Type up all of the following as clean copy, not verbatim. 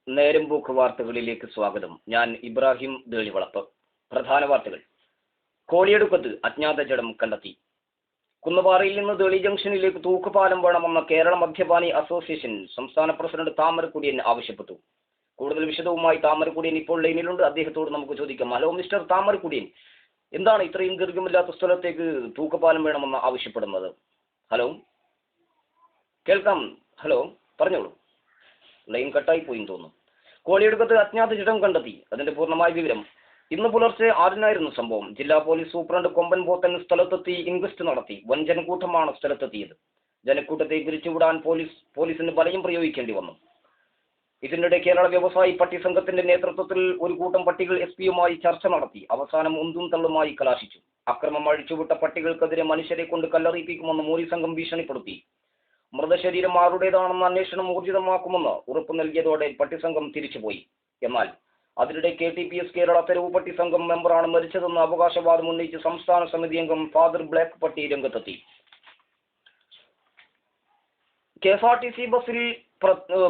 നേരംപോക്ക് വാർത്തകളിലേക്ക് സ്വാഗതം. ഞാൻ ഇബ്രാഹിം ദേളിവളപ്പ്. പ്രധാന വാർത്തകൾ. കോളിയടുക്കത്ത് അജ്ഞാത ജഡം കണ്ടെത്തി. കുന്നപാറയിൽ നിന്ന് ദേളി ജംഗ്ഷനിലേക്ക് തൂക്കുപാലം വേണമെന്ന കേരള മദ്യപാനി അസോസിയേഷൻ സംസ്ഥാന പ്രസിഡന്റ് താമരക്കുടിയൻ ആവശ്യപ്പെട്ടു. കൂടുതൽ വിശദവുമായി താമരക്കുടിയൻ ഇപ്പോൾ ലൈനിലുണ്ട്. അദ്ദേഹത്തോട് നമുക്ക് ചോദിക്കാം. ഹലോ മിസ്റ്റർ താമരക്കുടിയൻ, എന്താണ് ഇത്രയും ദീർഘമില്ലാത്ത സ്ഥലത്തേക്ക് തൂക്കുപാലം വേണമെന്ന് ആവശ്യപ്പെടുന്നത്? ഹലോ, കേൾക്കാം. ഹലോ, പറഞ്ഞോളൂ. ലൈൻ കട്ടായി പോയി തോന്നുന്നു. കോളിയടുക്കത്ത് അജ്ഞാത ജഡം കണ്ടെത്തി. അതിന്റെ പൂർണ്ണമായ വിവരം. ഇന്ന് പുലർച്ചെ 6-നായിരുന്നു സംഭവം. ജില്ലാ പോലീസ് സൂപ്രണ്ട് കൊമ്പൻ പോത്തൻ സ്ഥലത്തെത്തി ഇൻക്വസ്റ്റ് നടത്തി. വൻ ജനക്കൂട്ടമാണ് സ്ഥലത്തെത്തിയത്. ജനക്കൂട്ടത്തെ പിരിച്ചുവിടാൻ പോലീസിന് ബലം പ്രയോഗിക്കേണ്ടി വന്നു. ഇതിനിടെ കേരള വ്യവസായി പട്ടി സംഘത്തിന്റെ നേതൃത്വത്തിൽ ഒരു കൂട്ടം പട്ടികൾ SP-യുമായി ചർച്ച നടത്തി. അവസാനം ഉന്തും തള്ളുമായി കലാശിച്ചു. അക്രമം അഴിച്ചുവിട്ട പട്ടികൾക്കെതിരെ മനുഷ്യരെ കൊണ്ട് കല്ലെറിയിപ്പിക്കുമെന്ന് മോറി സംഘം ഭീഷണിപ്പെടുത്തി. മൃതശരീരം ആരുടേതാണെന്ന് അന്വേഷണം ഊർജിതമാക്കുമെന്ന് ഉറപ്പു നൽകിയതോടെ പട്ടിസംഘം തിരിച്ചുപോയി. എന്നാൽ അതിനിടെ KTPS കേരള തെരുവ് പട്ടി സംഘം മെമ്പറാണ് മരിച്ചതെന്ന് അവകാശവാദം ഉന്നയിച്ച് സംസ്ഥാന സമിതി അംഗം ഫാദർ ബ്ലാക്ക് പട്ടി രംഗത്തെത്തി. KSRTC ബസ്സിൽ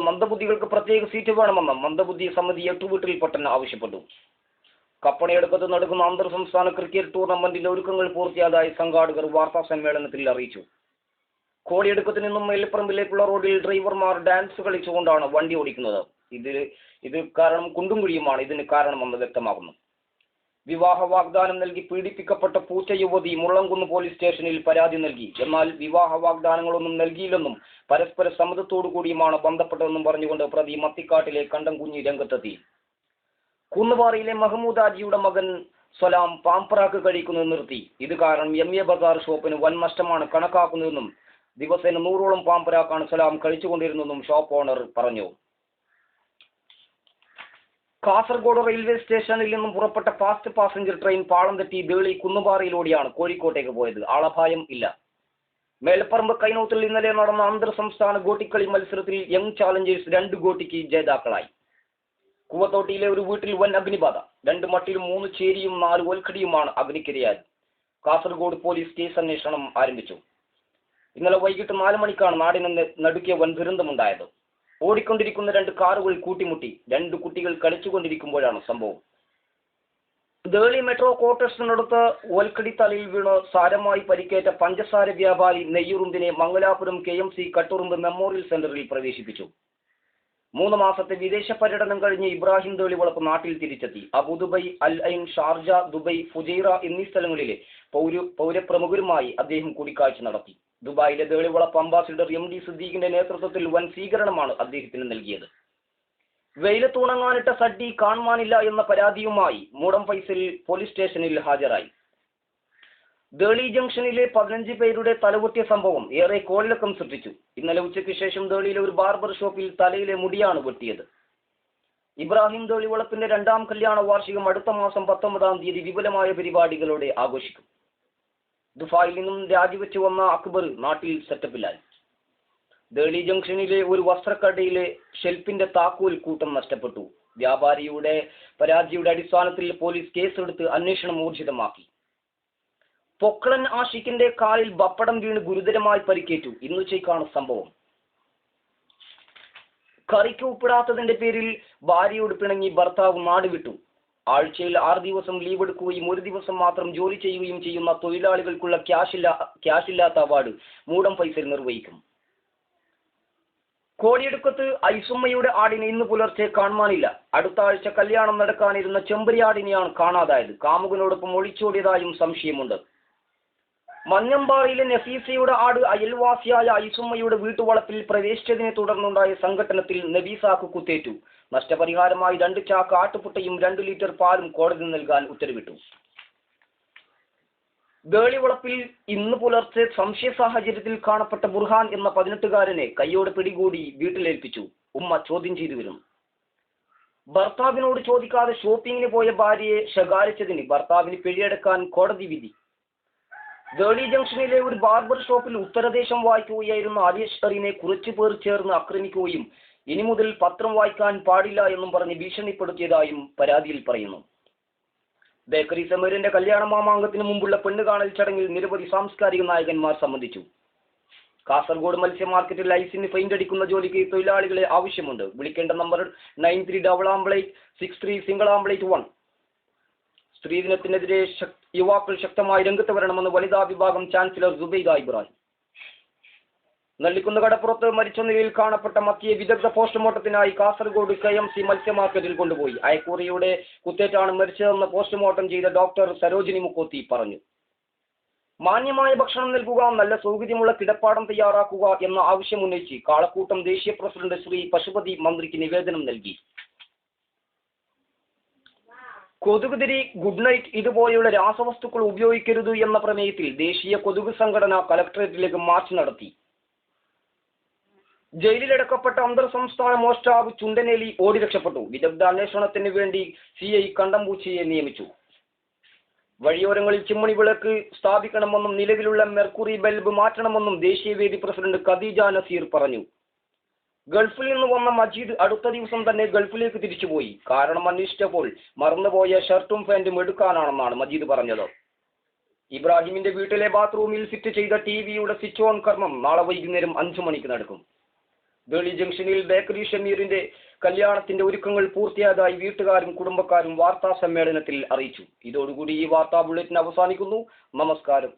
മന്ദബുദ്ധികൾക്ക് പ്രത്യേക സീറ്റ് വേണമെന്ന് മന്ദബുദ്ധി സമിതി എട്ടുവീട്ടിൽ പട്ടൻ ആവശ്യപ്പെട്ടു. കപ്പണയെടുക്കത്ത് നടക്കുന്ന അന്തർ സംസ്ഥാന ക്രിക്കറ്റ് ടൂർണമെന്റിന്റെ ഒരുക്കങ്ങൾ പൂർത്തിയായതായി സംഘാടകർ വാർത്താ സമ്മേളനത്തിൽ അറിയിച്ചു. കോളിയടുക്കത്ത് നിന്നും മേലിപ്പറമ്പിലേക്കുള്ള റോഡിൽ ഡ്രൈവർമാർ ഡാൻസ് കളിച്ചുകൊണ്ടാണ് വണ്ടി ഓടിക്കുന്നത്. ഇത് കാരണം കുണ്ടും കുഴിയുമാണ് ഇതിന് കാരണമെന്ന് വ്യക്തമാകുന്നു. വിവാഹ വാഗ്ദാനം നൽകി പീഡിപ്പിക്കപ്പെട്ട പൂച്ച യുവതി മുള്ളംകുന്ന് പോലീസ് സ്റ്റേഷനിൽ പരാതി നൽകി. എന്നാൽ വിവാഹ വാഗ്ദാനങ്ങളൊന്നും നൽകിയില്ലെന്നും പരസ്പര സമ്മതത്തോടു കൂടിയുമാണ് ബന്ധപ്പെട്ടതെന്നും പറഞ്ഞുകൊണ്ട് പ്രതി മത്തിക്കാട്ടിലെ കണ്ടം കുഞ്ഞി രംഗത്തെത്തി. കുന്നുപാറയിലെ മഹമ്മൂദ് ആജിയുടെ മകൻ സലാം പാമ്പറാക്ക് കഴിക്കുന്നത് നിർത്തി. ഇത് കാരണം MA ബസാർ ഷോപ്പിന് വൻ നഷ്ടമാണ് കണക്കാക്കുന്നതെന്നും ദിവസേന 100ഓളം പാമ്പരാക്കാണ് സലാം കഴിച്ചുകൊണ്ടിരുന്നതെന്നും ഷോപ്പ് ഓണർ പറഞ്ഞു. കാസർഗോഡ് റെയിൽവേ സ്റ്റേഷനിൽ നിന്നും പുറപ്പെട്ട ഫാസ്റ്റ് പാസഞ്ചർ ട്രെയിൻ പാളം തെറ്റി ദേളി കുന്നുപാറയിലൂടെയാണ് കോഴിക്കോട്ടേക്ക് പോയത്. ആളപായം ഇല്ല. മേൽപ്പറമ്പ് കൈനോത്തിൽ ഇന്നലെ നടന്ന അന്തർ സംസ്ഥാന ഗോട്ടിക്കളി മത്സരത്തിൽ യങ് ചാലഞ്ചേഴ്സ് 2 ഗോട്ടിക്ക് ജേതാക്കളായി. കൂവത്തോട്ടിയിലെ ഒരു വീട്ടിൽ വൻ അഗ്നിബാധ. 2 മട്ടിലും 3 ചേരിയും 4 ഓൽക്കടിയുമാണ് അഗ്നിക്കിരയായത്. കാസർഗോഡ് പോലീസ് കേസ് അന്വേഷണം ആരംഭിച്ചു. ഇന്നലെ വൈകിട്ട് 4 മണിക്കാണ് നാടിനെ നടുക്കിയ വൻ ദുരന്തമുണ്ടായത്. ഓടിക്കൊണ്ടിരിക്കുന്ന 2 കാറുകൾ കൂട്ടിമുട്ടി. 2 കുട്ടികൾ കളിച്ചുകൊണ്ടിരിക്കുമ്പോഴാണ് സംഭവം. ദേളി മെട്രോ ക്വാർട്ടേഴ്സിനടുത്ത് ഓൽക്കടി തലയിൽ വീണ് സാരമായി പരിക്കേറ്റ പഞ്ചസാര വ്യാപാരി നെയ്യുറുമ്പിനെ മംഗലാപുരം KMC കട്ടുറുമ്പ് മെമ്മോറിയൽ സെന്ററിൽ പ്രവേശിപ്പിച്ചു. 3 മാസത്തെ വിദേശ പര്യടനം കഴിഞ്ഞ് ഇബ്രാഹിം ദേളിവളപ്പ് നാട്ടിൽ തിരിച്ചെത്തി. അബുദുബൈ, അൽ ഐൻ, ഷാർജ, ദുബൈ, ഫുജൈറ എന്നീ സ്ഥലങ്ങളിലെ പൗരപ്രമുഖരുമായി അദ്ദേഹം കൂടിക്കാഴ്ച നടത്തി. ദുബായിലെ ദേളിവളപ്പ് അംബാസിഡർ MD സിദ്ദീഖിന്റെ നേതൃത്വത്തിൽ വൻ സ്വീകരണമാണ് അദ്ദേഹത്തിന് നൽകിയത്. വെയിലത്തുണങ്ങാനിട്ട സഡ്ഡി കാണുവാനില്ല എന്ന പരാതിയുമായി മൂടം ഫൈസൽ പോലീസ് സ്റ്റേഷനിൽ ഹാജരായി. ദേളി ജംഗ്ഷനിലെ 15 പേരുടെ തലവെട്ടിയ സംഭവം ഏറെ കോളിളക്കം സൃഷ്ടിച്ചു. ഇന്നലെ ഉച്ചയ്ക്ക് ശേഷം ദേളിയിലെ ഒരു ബാർബർ ഷോപ്പിൽ തലയിലെ മുടിയാണ് വെട്ടിയത്. ഇബ്രാഹിം ദേളിവളപ്പിന്റെ 2ാം കല്യാണ വാർഷികം അടുത്ത മാസം 19-ാം തീയതി വിപുലമായ പരിപാടികളോടെ ആഘോഷിക്കും. ദുബായിൽ നിന്നും രാജിവെച്ച് വന്ന അക്ബർ നാട്ടിൽ സെറ്റപ്പിലായി. ദേളി ജംഗ്ഷനിലെ ഒരു വസ്ത്രക്കടയിലെ ഷെൽഫിന്റെ താക്കോൽ കൂട്ടം നഷ്ടപ്പെട്ടു. വ്യാപാരിയുടെ പരാതിയുടെ അടിസ്ഥാനത്തിൽ പോലീസ് കേസെടുത്ത് അന്വേഷണം ഊർജിതമാക്കി. പൊക്കളൻ ആഷിഖിന്റെ കാലിൽ ബപ്പടം വീണ് ഗുരുതരമായി പരിക്കേറ്റു. ഇന്നുച്ചയ്ക്കാണ് സംഭവം. കറിക്ക് ഉപ്പിടാത്തതിന്റെ പേരിൽ ഭാര്യയോട് പിണങ്ങി ഭർത്താവ് നാട് വിട്ടു. ആഴ്ചയിൽ 6 ദിവസം ലീവ് എടുക്കുകയും 1 ദിവസം മാത്രം ജോലി ചെയ്യുകയും ചെയ്യുന്ന തൊഴിലാളികൾക്കുള്ള ക്യാഷില്ലാത്ത അവാർഡ് മൂടം ഫൈസൽ നിർവഹിക്കും. കോളിയടുക്കത്ത് ഐസുമ്മയുടെ ആടിനെ ഇന്ന് പുലർച്ചെ കാണുവാനില്ല. അടുത്ത ആഴ്ച കല്യാണം നടക്കാനിരുന്ന ചെമ്പരിയാടിനെയാണ് കാണാതായത്. കാമുകനോടൊപ്പം ഒളിച്ചോടിയതായും സംശയമുണ്ട്. മഞ്ഞമ്പാറയിലെ നഫീസയുടെ ആട് അയൽവാസിയായ ഐസുമ്മയുടെ വീട്ടുവളപ്പിൽ പ്രവേശിച്ചതിനെ തുടർന്നുണ്ടായ സംഘട്ടനത്തിൽ നബീസാക്ക് കുത്തേറ്റു. നഷ്ടപരിഹാരമായി 2 ചാക്ക് ആട്ടുപുട്ടയും 2 ലിറ്റർ പാലും കോടതി നൽകാൻ ഉത്തരവിട്ടു. ദേളിവളപ്പിൽ ഇന്ന് പുലർച്ചെ സംശയ സാഹചര്യത്തിൽ കാണപ്പെട്ട ബുർഹാൻ എന്ന 18-കാരനെ കൈയോടെ പിടികൂടി വീട്ടിലേൽപ്പിച്ചു. ഉമ്മ ചോദ്യം ചെയ്തു വരുന്നു. ഭർത്താവിനോട് ചോദിക്കാതെ ഷോപ്പിങ്ങിന് പോയ ഭാര്യയെ ശകാരിച്ചതിന് ഭർത്താവിന് പിഴയടക്കാൻ കോടതി വിധി. ദേളി ജംഗ്ഷനിലെ ഒരു ബാർബർ ഷോപ്പിൽ ഉത്തരദേശം വായിക്കുകയായിരുന്ന ആലിയഷറിനെ കുറച്ചു പേർ ചേർന്ന് ആക്രമിക്കുകയും ഇനി മുതൽ പത്രം വായിക്കാൻ പാടില്ല എന്നും പറഞ്ഞ് ഭീഷണിപ്പെടുത്തിയതായും പരാതിയിൽ പറയുന്നു. ബേക്കറി സമീറിന്റെ കല്യാണ മാമാങ്കത്തിന് മുമ്പുള്ള പെണ്ണുകാണൽ ചടങ്ങിൽ നിരവധി സാംസ്കാരിക നായകന്മാർ സംബന്ധിച്ചു. കാസർഗോഡ് മത്സ്യ മാർക്കറ്റിൽ ഐസിന് പെയിന്റ് അടിക്കുന്ന ജോലിക്ക് തൊഴിലാളികളെ ആവശ്യമുണ്ട്. വിളിക്കേണ്ട നമ്പർ 938863 സ്ത്രീദിനത്തിനെതിരെ യുവാക്കൾ ശക്തമായി രംഗത്ത് വരണമെന്ന് വനിതാ വിഭാഗം ചാൻസലർ സുബൈദ ഇബ്രാഹിം. നെല്ലിക്കുന്ന് കടപ്പുറത്ത് മരിച്ച നിലയിൽ കാണപ്പെട്ട മത്തിയെ വിദഗ്ധ പോസ്റ്റ്മോർട്ടത്തിനായി കാസർഗോഡ് KMC മത്സ്യ മാർക്കറ്റിൽ കൊണ്ടുപോയി. അയക്കൂറിയുടെ കുത്തേറ്റാണ് മരിച്ചതെന്ന് പോസ്റ്റ്മോർട്ടം ചെയ്ത ഡോക്ടർ സരോജിനി മുക്കോത്തി പറഞ്ഞു. മാന്യമായ ഭക്ഷണം നൽകുക, നല്ല സൗകര്യമുള്ള കിടപ്പാടം തയ്യാറാക്കുക എന്ന ആവശ്യമുന്നയിച്ച് കാളക്കൂട്ടം ദേശീയ പ്രസിഡന്റ് ശ്രീ പശുപതി മന്ത്രിക്ക് നിവേദനം നൽകി. കൊതുകുതിരി, ഗുഡ് നൈറ്റ് ഇതുപോലെയുള്ള രാസവസ്തുക്കൾ ഉപയോഗിക്കരുത് എന്ന പ്രമേയത്തിൽ ദേശീയ കൊതുക് സംഘടന കലക്ടറേറ്റിലേക്ക് മാർച്ച് നടത്തി. ജയിലിലടക്കപ്പെട്ട അന്തർ സംസ്ഥാന മോഷ്ടാവ് ചുണ്ടനേലി ഓടി രക്ഷപ്പെട്ടു. വിദഗ്ധ അന്വേഷണത്തിന് വേണ്ടി CI കണ്ടംപൂച്ചിയെ നിയമിച്ചു. വഴിയോരങ്ങളിൽ ചിമ്മണി വിളക്ക് സ്ഥാപിക്കണമെന്നും നിലവിലുള്ള മെർക്കുറി ബൾബ് മാറ്റണമെന്നും ദേശീയവേദി പ്രസിഡന്റ് ഖദീജ നസീർ പറഞ്ഞു. ഗൾഫിൽ നിന്ന് വന്ന മജീദ് അടുത്ത ദിവസം തന്നെ ഗൾഫിലേക്ക് തിരിച്ചുപോയി. കാരണം അന്വേഷിച്ചപ്പോൾ മറന്നുപോയ ഷർട്ടും പാന്റും എടുക്കാനാണെന്നാണ് മജീദ് പറഞ്ഞത്. ഇബ്രാഹിമിന്റെ വീട്ടിലെ ബാത്റൂമിൽ ഫിറ്റ് ചെയ്ത TVയുടെ സ്വിച്ച് ഓൺ കർമ്മം നാളെ വൈകുന്നേരം 5 മണിക്ക് നടക്കും. ബേളി ജംഗ്ഷനിൽ ബേക്കറി ഷമീറിന്റെ കല്യാണത്തിന്റെ ഒരുക്കങ്ങൾ പൂർത്തിയായതായി വീട്ടുകാരും കുടുംബക്കാരും വാർത്താ സമ്മേളനത്തിൽ അറിയിച്ചു. ഇതോടുകൂടി ഈ വാർത്താ ബുള്ളറ്റിൻ അവസാനിക്കുന്നു. നമസ്കാരം.